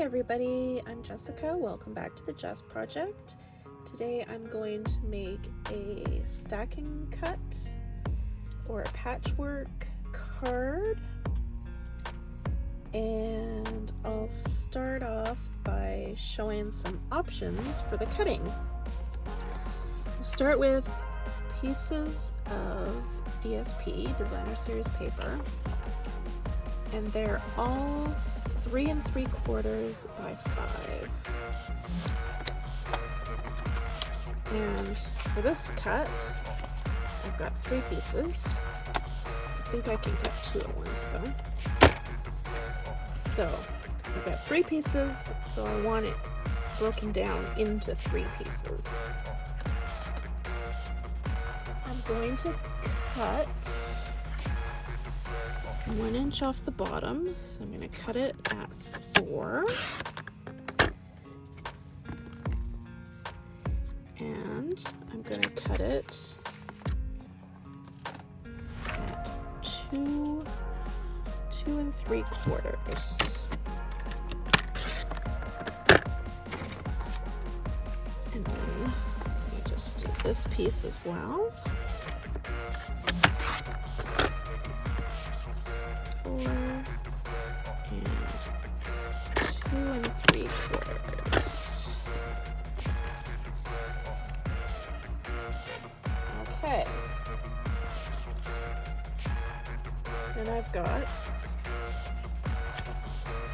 everybody, I'm Jessica. Welcome back to the Jess Project. Today I'm going to make a stacking cut or a patchwork card, and I'll start off by showing some options for the cutting. We'll start with pieces of DSP, Designer Series paper, and they're all 3 3/4 by 5. And for this cut, I've got 3 pieces. I think I can cut 2 at once though. So I've got 3 pieces, so I want it broken down into 3 pieces. I'm going to cut 1 inch off the bottom, so I'm going to cut it at 4. And I'm going to cut it at 2 3/4. And then let me just do this piece as well. 4 and 2 3/4. Okay. And I've got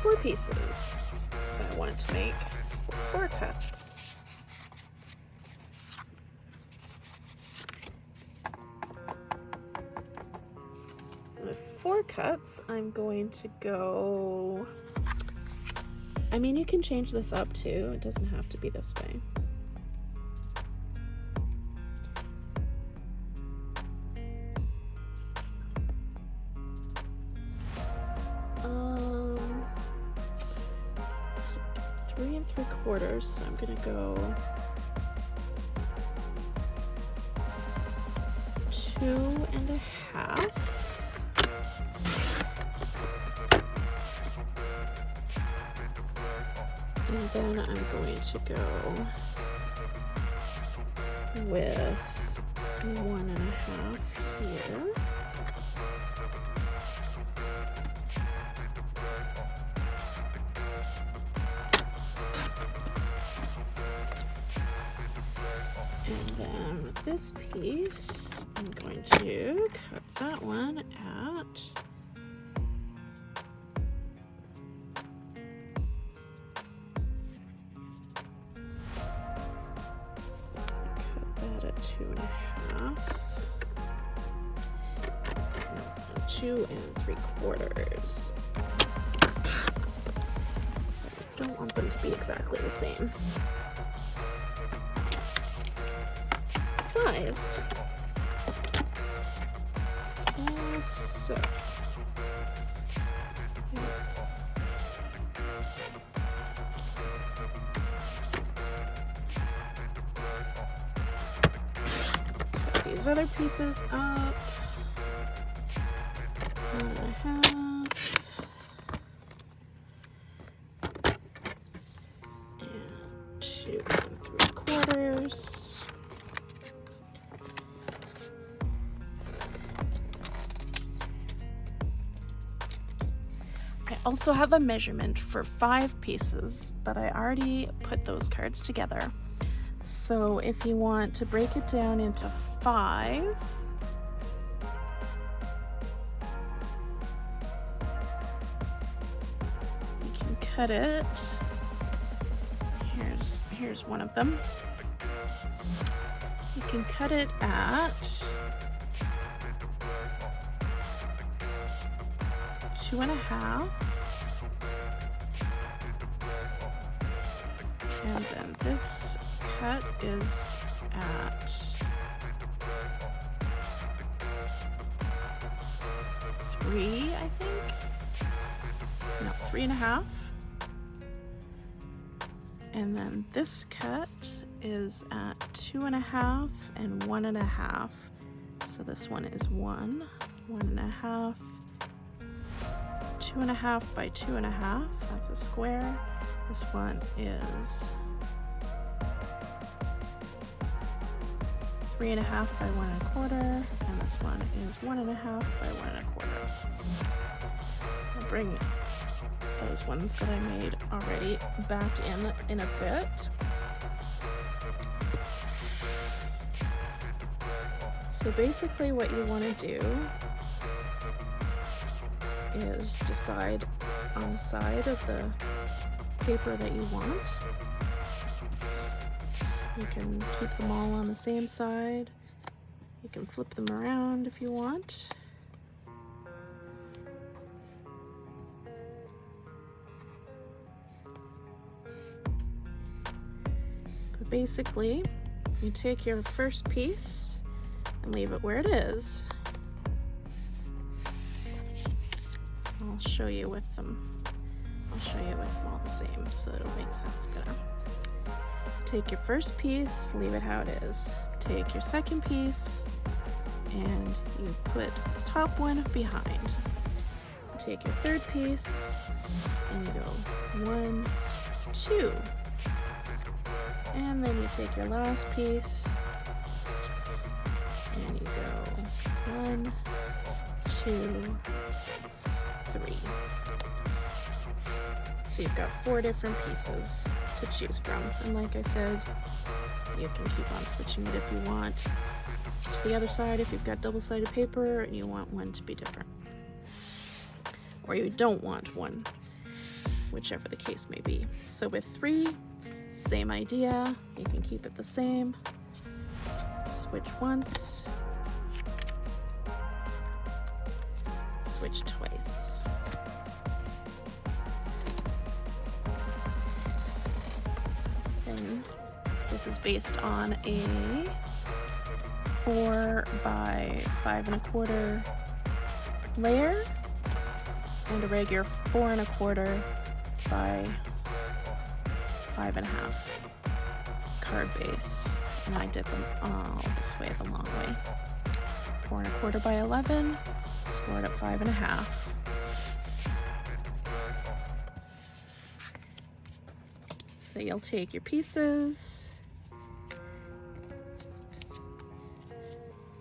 4 pieces, so I want to make 4 cuts. With 4 cuts, I'm going to go, I mean, you can change this up too, it doesn't have to be this way. It's 3 3/4, so I'm gonna go 2 1/2. And then I'm going to go with 1 1/2 here. And then with this piece, I'm going to cut that one at 2 1/2. 2 3/4. So I don't want them to be exactly the same size. So cut these other pieces up. 1 1/2. And 2 3/4. I also have a measurement for 5 pieces, but I already put those cards together. So if you want to break it down into 5, you can cut it. Here's one of them. You can cut it at 2 1/2. And then this cut is at 3, I think. No, 3 1/2. And then this cut is at 2 1/2 and 1 1/2. So this one is 1 1/2. 2 1/2 by 2 1/2. That's a square. This one is 3.5 by 1 1/4, and this one is 1.5 by 1 1/4. I'll bring those ones that I made already back in a bit. So basically what you want to do is decide on the side of the paper that you want. You can keep them all on the same side. You can flip them around if you want. But basically, you take your first piece and leave it where it is. I'll show you with them. I'll show you with them all the same so it'll make sense better. Take your first piece, leave it how it is. Take your second piece and you put the top one behind. Take your third piece and you go 1, 2. And then you take your last piece and you go 1, 2, 3. So you've got 4 different pieces to choose from, and like I said, you can keep on switching it if you want to the other side if you've got double-sided paper and you want one to be different, or you don't want one, whichever the case may be. So with 3, same idea, you can keep it the same. Switch once, switch twice. This is based on a 4 by 5 1/4 layer and a regular 4 1/4 by 5 1/2 card base. And I did them all this way, the long way. 4 1/4 by 11, scored at 5 1/2. So you'll take your pieces,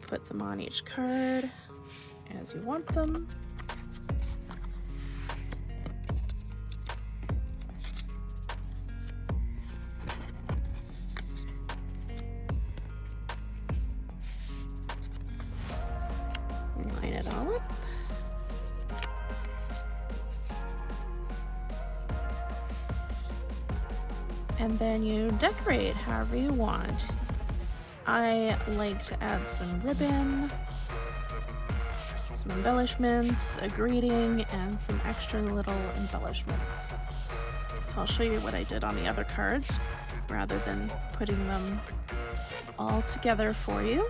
put them on each card as you want them. Line it all up. And then you decorate however you want. I like to add some ribbon, some embellishments, a greeting, and some extra little embellishments. So I'll show you what I did on the other cards rather than putting them all together for you.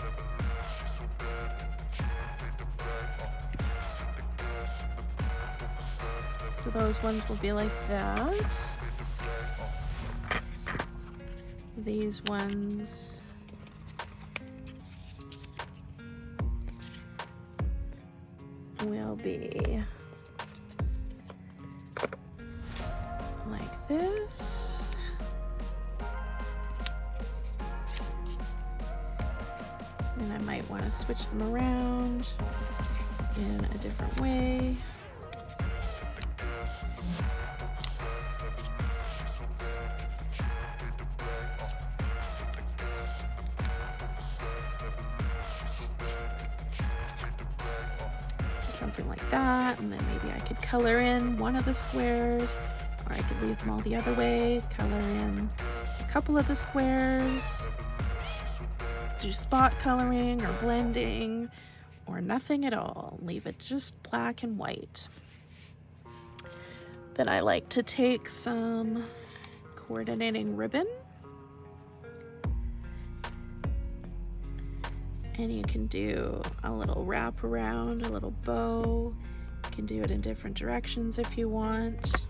So those ones will be like that. These ones will be like this. And I might want to switch them around in a different way. Something like that, and then maybe I could color in one of the squares, or I could leave them all the other way, color in a couple of the squares, do spot coloring or blending, or nothing at all, leave it just black and white. Then I like to take some coordinating ribbon, and you can do a little wrap around, a little bow. You can do it in different directions if you want.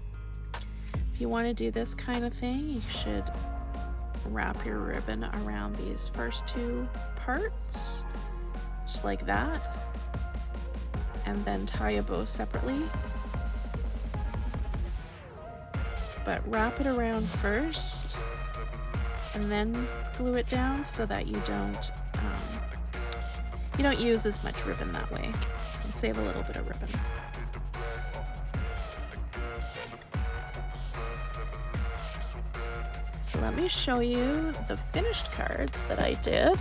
If you want to do this kind of thing, you should wrap your ribbon around these first 2 parts, just like that, and then tie a bow separately. but wrap it around first and then glue it down so that you don't use as much ribbon that way. You save a little bit of ribbon. So let me show you the finished cards that I did.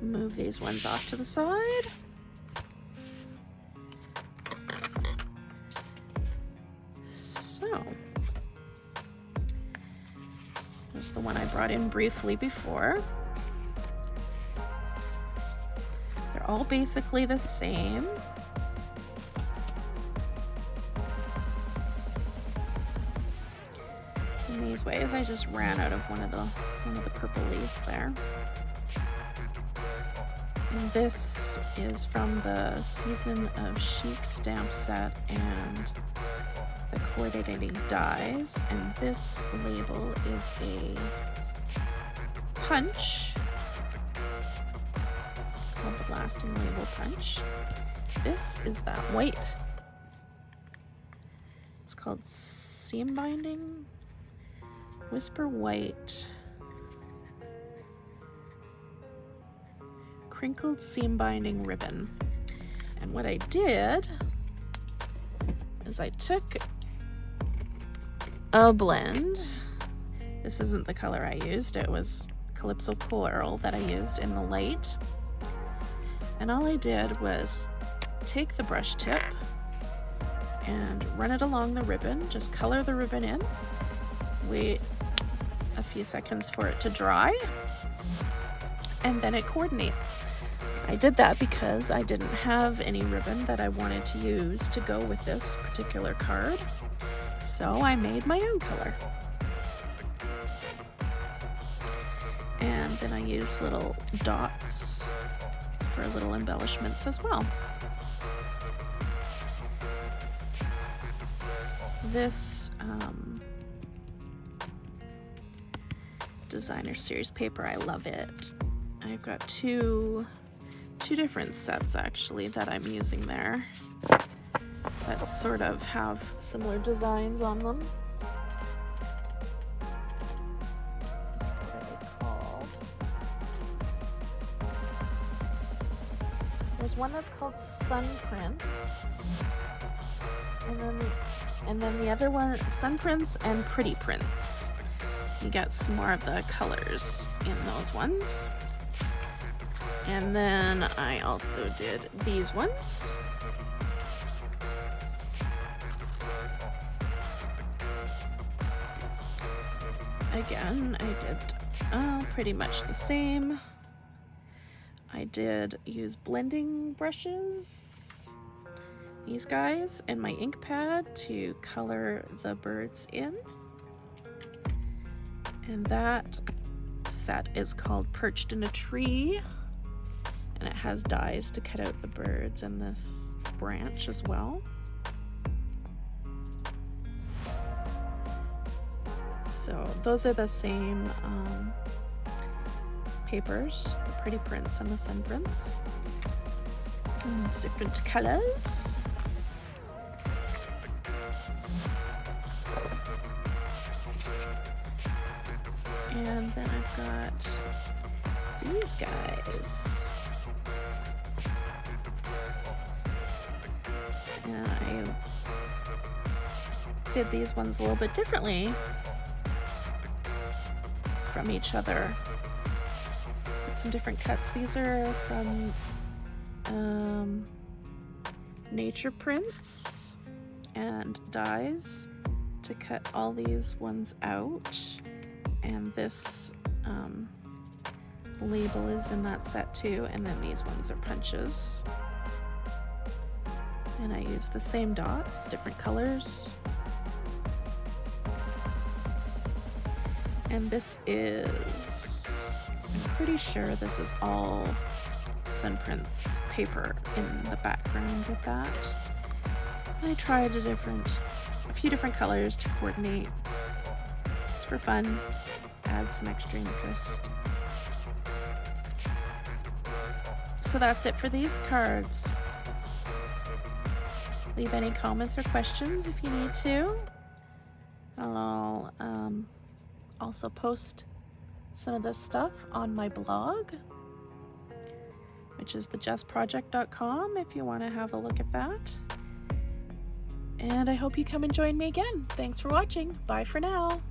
Move these ones off to the side. So, that's the one I brought in briefly before. They're all basically the same. In these ways, I just ran out of one of the purple leaves there. And this is from the Season of Chic stamp set and the coordinating dies, and this label is a punch called the Blasting Label Punch. This is that white. It's called Seam Binding Whisper White Crinkled Seam Binding Ribbon. And what I did is I took a blend. This isn't the color I used, it was Calypso Coral that I used in the light. And all I did was take the brush tip and run it along the ribbon, just color the ribbon in, wait a few seconds for it to dry, and then it coordinates. I did that because I didn't have any ribbon that I wanted to use to go with this particular card, so I made my own color. And then I used little dots for little embellishments as well. This designer series paper, I love it. I've got two different sets actually that I'm using there that sort of have similar designs on them. What are they called? There's one that's called Sun Prints, and then the other one, Sun Prints and Pretty Prints. You get some more of the colors in those ones. And then I also did these ones. Again, I did pretty much the same. I did use blending brushes, these guys, and my ink pad to color the birds in. And that set is called Perched in a Tree. And it has dies to cut out the birds and this branch as well. So those are the same papers, the Pretty Prints and the Sun Prints. And it's different colors. And then I've got these guys. And I did these ones a little bit differently from each other. With some different cuts. These are from Nature Prints and dies to cut all these ones out. And this label is in that set too, and then these ones are punches. And I use the same dots, different colors. And this is, I'm pretty sure this is all Sun Prints paper in the background with that. I tried a few different colors to coordinate. It's for fun, add some extra interest. So that's it for these cards. Leave any comments or questions if you need to. I'll also post some of this stuff on my blog, which is thejustproject.com, if you want to have a look at that. And I hope you come and join me again. Thanks for watching. Bye for now.